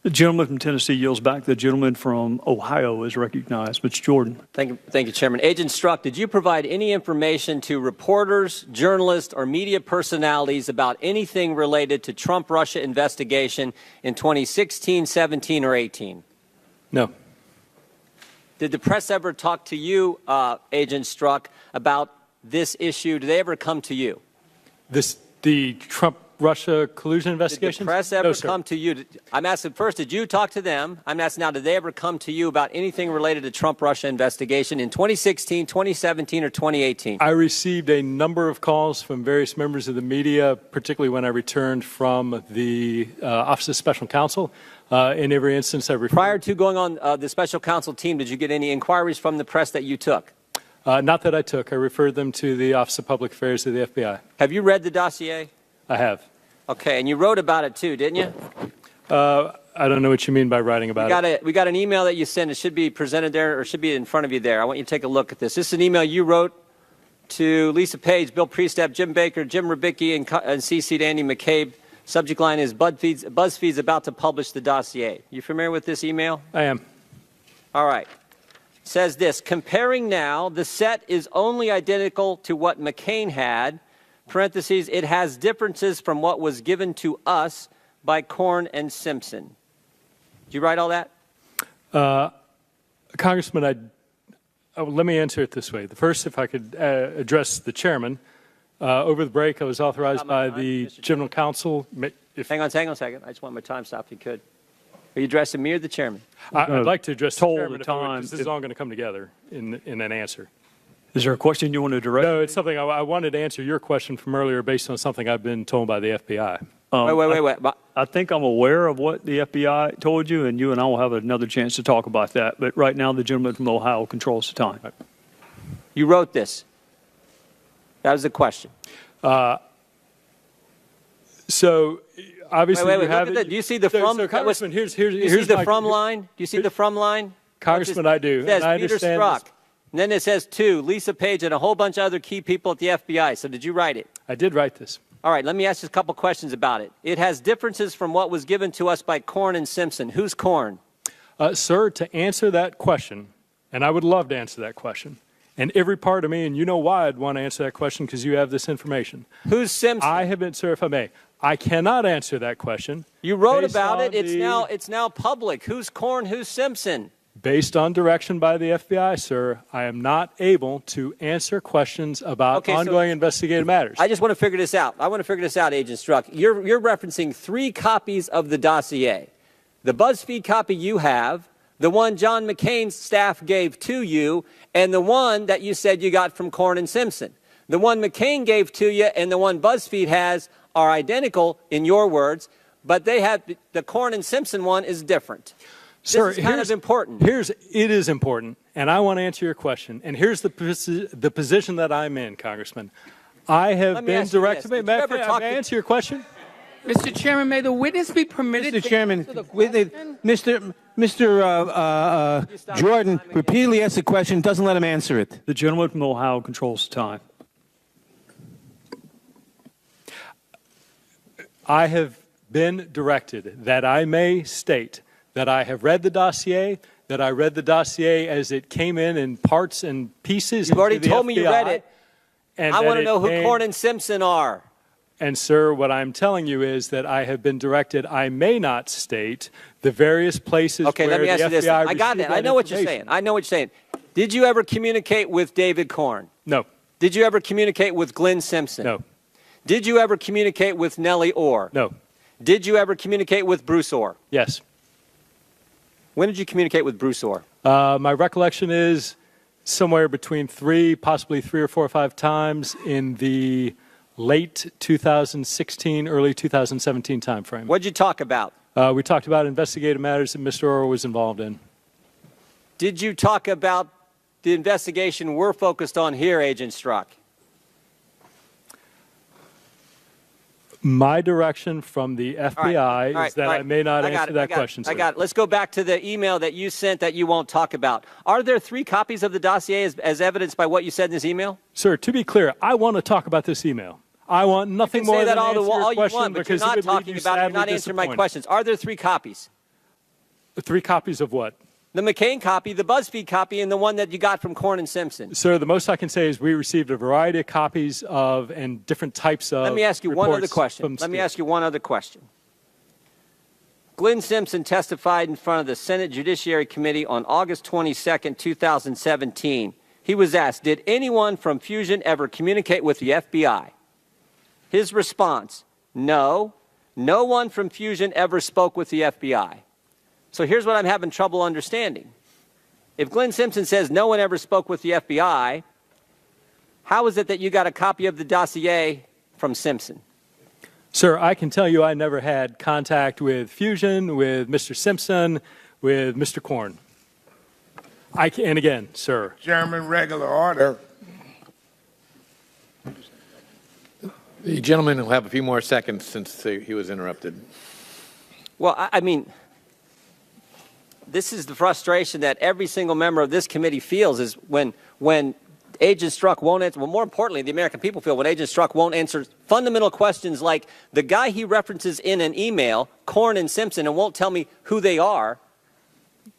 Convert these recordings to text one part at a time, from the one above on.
The gentleman from Tennessee yields back. The gentleman from Ohio is recognized. Mr. Jordan. Thank you, Chairman. Agent Strzok, did you provide any information to reporters, journalists, or media personalities about anything related to Trump-Russia investigation in 2016, 17, or 18? No. Did the press ever talk to you, Agent Strzok, about this issue? Did they ever come to you? The Trump-Russia collusion investigation? Did the press ever come to you? I'm asking first, did you talk to them? I'm asking now, did they ever come to you about anything related to Trump-Russia investigation in 2016, 2017, or 2018? I received a number of calls from various members of the media, particularly when I returned from the Office of Special Counsel. In every instance, I referred. Prior to going on the Special Counsel team, did you get any inquiries from the press that you took? Not that I took. I referred them to the Office of Public Affairs of the FBI. Have you read the dossier? I have. Okay, and you wrote about it too, didn't you? I don't know what you mean by writing about it. We got an email that you sent. It should be presented there, or should be in front of you there. I want you to take a look at this. This is an email you wrote to Lisa Page, Bill Priestap, Jim Baker, Jim Rubicki, and CC'd Andy McCabe. Subject line is BuzzFeed's about to publish the dossier. You familiar with this email? I am. All right. It says this: comparing now, the set is only identical to what McCain had. Parentheses, it has differences from what was given to us by Corn and Simpson. Did you write all that? Congressman, let me answer it this way. The first, if I could address the chairman. Over the break, I was authorized by the General Counsel. Hang on a second. I just want my time stopped if you could. Are you addressing me or the chairman? I'd like to address the chairman because this is all going to come together in an answer. Is there a question you want to direct? No, it's something I wanted to answer your question from earlier based on something I've been told by the FBI. Wait. I think I'm aware of what the FBI told you, and you and I will have another chance to talk about that. But right now, the gentleman from Ohio controls the time. Right. You wrote this. That was the question. So obviously, wait. Look at that. Do you see the from? So Congressman, here's the from line. Do you see the from line? Congressman, I do. It says and I Peter understand Strzok. And then it says to Lisa Page and a whole bunch of other key people at the FBI. So did you write it? I did write this. All right. Let me ask you a couple questions about it. It has differences from what was given to us by Corn and Simpson. Who's Corn? Sir, to answer that question, and I would love to answer that question, and every part of me, and you know why I'd want to answer that question, because you have this information. Who's Simpson? I have been, sir, if I may, I cannot answer that question. You wrote about it. It's now public. Who's Corn? Who's Simpson? Based on direction by the FBI, sir, I am not able to answer questions about ongoing investigative matters. I just want to figure this out. I want to figure this out, Agent Strzok. You're referencing 3 copies of the dossier. The BuzzFeed copy you have, the one John McCain's staff gave to you, and the one that you said you got from Corn and Simpson. The one McCain gave to you and the one BuzzFeed has are identical in your words, but they have the Corn and Simpson one is different. Sir, this is kind of important. It is important, and I want to answer your question. And here's the position that I'm in, Congressman. I have been directed. May I answer your question? Mr. Chairman, may the witness be permitted Mr. Chairman, Mr. Jordan repeatedly asks a question, doesn't let him answer it. The gentleman from Ohio controls the time. I have been directed that I may state that I have read the dossier, that I read the dossier as it came in parts and pieces. You've already told me you read it. And I want to know who Corn and Simpson are. And, sir, what I'm telling you is that I have been directed I may not state the various places where the FBI let me ask you this. I got that. I know what you're saying. Did you ever communicate with David Corn? No. Did you ever communicate with Glenn Simpson? No. Did you ever communicate with Nellie Orr? No. Did you ever communicate with Bruce Orr? Yes. When did you communicate with Bruce Orr? My recollection is somewhere between possibly 3 or 4 or 5 times in the late 2016, early 2017 timeframe. What did you talk about? We talked about investigative matters that Mr. Orr was involved in. Did you talk about the investigation we're focused on here, Agent Strzok? My direction from the FBI is that I may not answer that question. I got it. Let's go back to the email that you sent that you won't talk about. Are there 3 copies of the dossier as evidenced by what you said in this email? Sir, to be clear, I want to talk about this email. I want nothing more than to answer your question because it would leave you sadly disappointed. You're not answering my questions. Are there 3 copies? 3 copies of what? The McCain copy, the BuzzFeed copy, and the one that you got from Corn and Simpson. Sir, the most I can say is we received a variety of copies of and different types of Let me ask you one other reports question. from Let me Steele. ask you one other question. Glenn Simpson testified in front of the Senate Judiciary Committee on August 22nd, 2017. He was asked, did anyone from Fusion ever communicate with the FBI? His response, no. No one from Fusion ever spoke with the FBI. So here's what I'm having trouble understanding. If Glenn Simpson says no one ever spoke with the FBI, how is it that you got a copy of the dossier from Simpson? Sir, I can tell you I never had contact with Fusion, with Mr. Simpson, with Mr. Korn. And again, sir. Chairman, regular order. The gentleman will have a few more seconds since he was interrupted. Well, I mean, this is the frustration that every single member of this committee feels is when Agent Strzok won't answer, well, more importantly, the American people feel when Agent Strzok won't answer fundamental questions like the guy he references in an email, Korn and Simpson, and won't tell me who they are.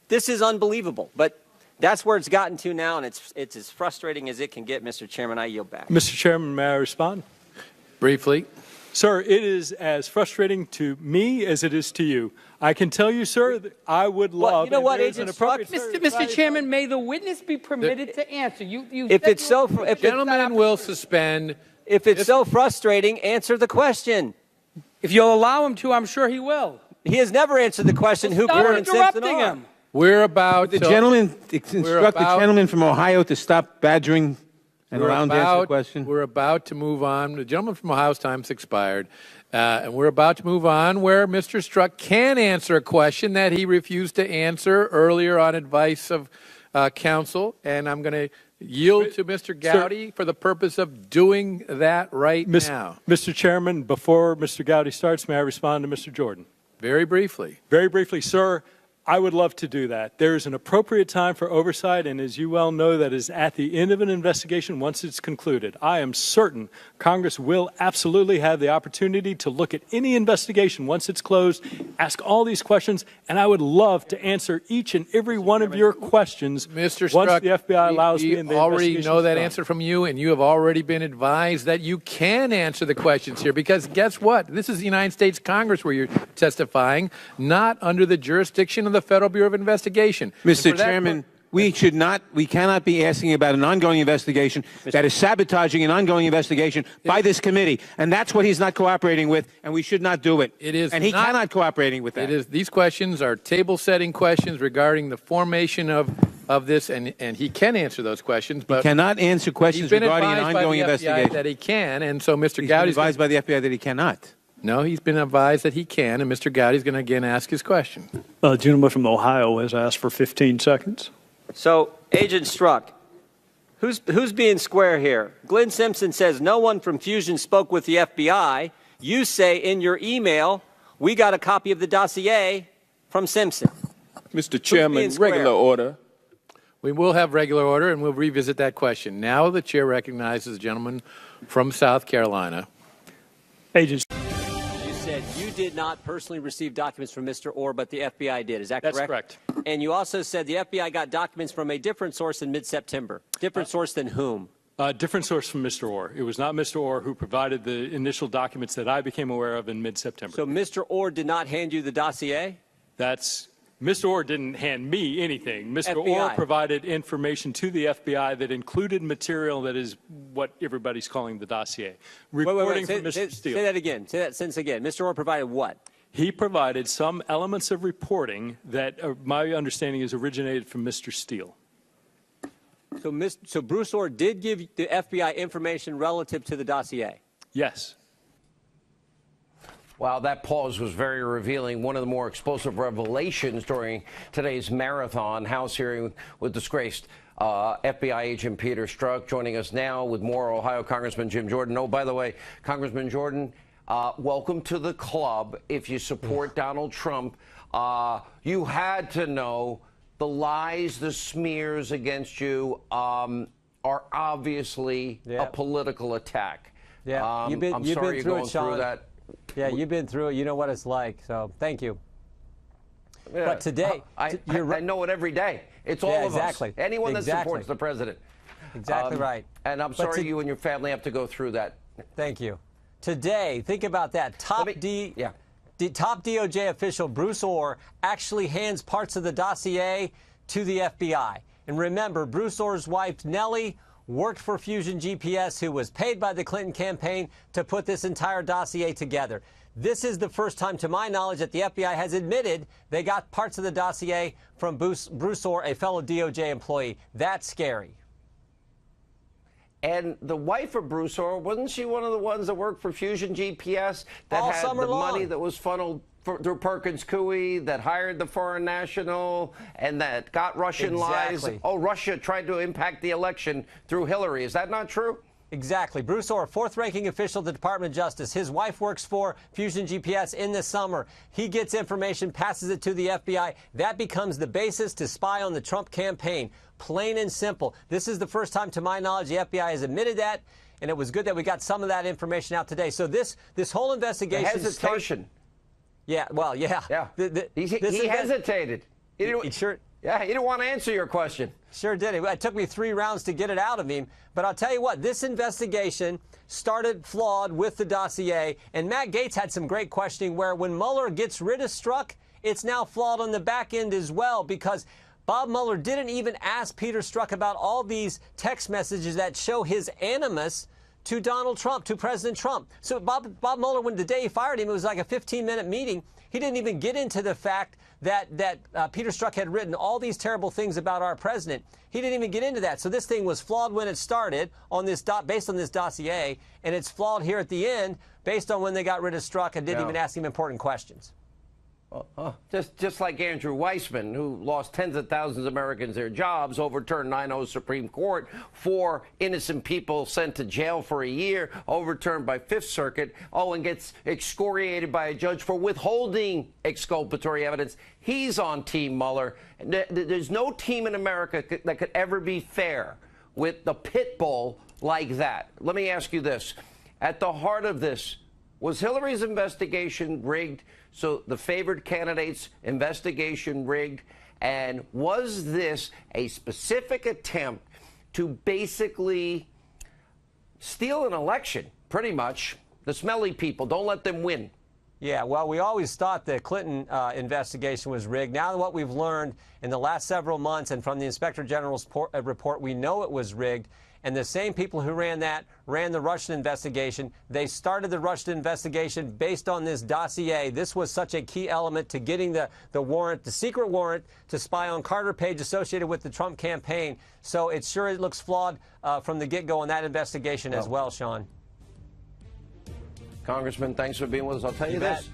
This is unbelievable. But that's where it's gotten to now, and it's as frustrating as it can get, Mr. Chairman. I yield back. Mr. Chairman, may I respond? Briefly. Sir, it is as frustrating to me as it is to you. I can tell you, sir, that I would love. Well, you know what, and there's an Agent Strzok? appropriate- Mr. Chairman, may the witness be permitted to answer. If it's so, if Gentlemen will suspend. if it's so frustrating, answer the question. If you'll allow him to, I'm sure he will. He has never answered the question who Stop Korn and Simpson interrupting are. him. We're about The to. gentleman instruct the about- gentleman from Ohio to stop badgering and allow him to answer the question. We're about to move on. The gentleman from Ohio's time's expired. And we're about to move on where Mr. Strzok can answer a question that he refused to answer earlier on advice of counsel. And I'm going to yield to Mr. Gowdy for the purpose of doing that right now. Mr. Chairman, before Mr. Gowdy starts, may I respond to Mr. Jordan? Very briefly. Very briefly, sir, I would love to do that. There is an appropriate time for oversight, and as you well know, that is at the end of an investigation once it's concluded. I am certain Congress will absolutely have the opportunity to look at any investigation once it's closed, ask all these questions, and I would love to answer each and every one of your questions Mr. once Strzok, the FBI allows me we and the already investigation know is that done. answer from you, and you have already been advised that you can answer the questions here, because guess what? This is the United States Congress where you're testifying, not under the jurisdiction of the Federal Bureau of Investigation. Mr. Chairman, we cannot be asking about an ongoing investigation that is sabotaging an ongoing investigation by this committee, and that's what he's not cooperating with, and we should not do it. It is and he not- cannot cooperating with that. These questions are table-setting questions regarding the formation of this, and he can answer those questions, but He cannot answer he's questions been regarding an advised by ongoing the FBI investigation. that he can, and so Mr. He's been Gowdy's advised by the FBI that he cannot. No, he's been advised that he can, and Mr. Gowdy's going to again ask his question. The gentleman from Ohio has asked for 15 seconds. So, Agent Strzok, who's being square here? Glenn Simpson says no one from Fusion spoke with the FBI. You say in your email, we got a copy of the dossier from Simpson. Mr. Chairman, being square? regular order. We will have regular order, and we'll revisit that question. Now the chair recognizes the gentleman from South Carolina. Agents. You said you did not personally receive documents from Mr. Orr, but the FBI did. Is that correct? That's correct. And you also said the FBI got documents from a different source in mid-September. Different source than whom? Different source from Mr. Orr. It was not Mr. Orr who provided the initial documents that I became aware of in mid-September. So Mr. Orr did not hand you the dossier? Mr. Orr didn't hand me anything. Mr. FBI. Orr provided information to the FBI that included material that is what everybody's calling the dossier. Reporting from Mr. Steele. Say that again. Say that sentence again. Mr. Orr provided what? He provided some elements of reporting that my understanding is originated from Mr. Steele. So Bruce Orr did give the FBI information relative to the dossier? Yes. Wow, that pause was very revealing. One of the more explosive revelations during today's marathon House hearing with disgraced FBI agent Peter Strzok. Joining us now with more, Ohio Congressman Jim Jordan. Oh, by the way, Congressman Jordan, welcome to the club. If you support Donald Trump, you had to know the lies, the smears against you are obviously a political attack. Yeah, I'm sorry you're going through that. Yeah, you've been through it. You know what it's like. So thank you. But today, I you're know it every day. It's all of exactly. us. Anyone that Exactly. supports the president. Exactly right. And I'm sorry you and your family have to go through that. Thank you. Today, think about that. Top DOJ official Bruce Orr actually hands parts of the dossier to the FBI. And remember, Bruce Orr's wife, Nellie, worked for Fusion GPS, who was paid by the Clinton campaign to put this entire dossier together. This is the first time, to my knowledge, that the FBI has admitted they got parts of the dossier from Bruce Orr, a fellow DOJ employee. That's scary. And the wife of Bruce Orr, wasn't she one of the ones that worked for Fusion GPS that All had summer the long. money that was funneled through Perkins Coie, that hired the foreign national, and that got Russian Exactly. lies? Oh, Russia tried to impact the election through Hillary. Is that not true? Exactly. Bruce Orr, fourth-ranking official at the Department of Justice. His wife works for Fusion GPS in the summer. He gets information, passes it to the FBI. That becomes the basis to spy on the Trump campaign. Plain and simple. This is the first time, to my knowledge, the FBI has admitted that, and it was good that we got some of that information out today. So this whole investigation... The hesitation. Yeah, well, yeah. Yeah. He hesitated. He sure... Yeah, he didn't want to answer your question. Sure did. It took me 3 rounds to get it out of him. But I'll tell you what, this investigation started flawed with the dossier. And Matt Gaetz had some great questioning where when Mueller gets rid of Strzok, it's now flawed on the back end as well, because Bob Mueller didn't even ask Peter Strzok about all these text messages that show his animus to Donald Trump, to President Trump. So Bob Mueller, when the day he fired him, it was like a 15-minute meeting. He didn't even get into the fact that Peter Strzok had written all these terrible things about our president. He didn't even get into that. So this thing was flawed when it started on this based on this dossier, and it's flawed here at the end based on when they got rid of Strzok and didn't even ask him important questions. Just like Andrew Weissman, who lost tens of thousands of Americans their jobs, overturned 9-0 Supreme Court, 4 innocent people sent to jail for a year, overturned by Fifth Circuit, and gets excoriated by a judge for withholding exculpatory evidence. He's on Team Mueller. There's no team in America that could ever be fair with the pit bull like that. Let me ask you this. At the heart of this, was Hillary's investigation rigged? So the favored candidate's investigation rigged? And was this a specific attempt to basically steal an election, pretty much? The smelly people, don't let them win. Yeah, well, we always thought the Clinton investigation was rigged. Now what we've learned in the last several months and from the Inspector General's report, we know it was rigged. And the same people who ran the Russian investigation. They started the Russian investigation based on this dossier. This was such a key element to getting the warrant, the secret warrant, to spy on Carter Page associated with the Trump campaign. So it looks flawed from the get-go on that investigation as well, Sean. Congressman, thanks for being with us. I'll tell you this.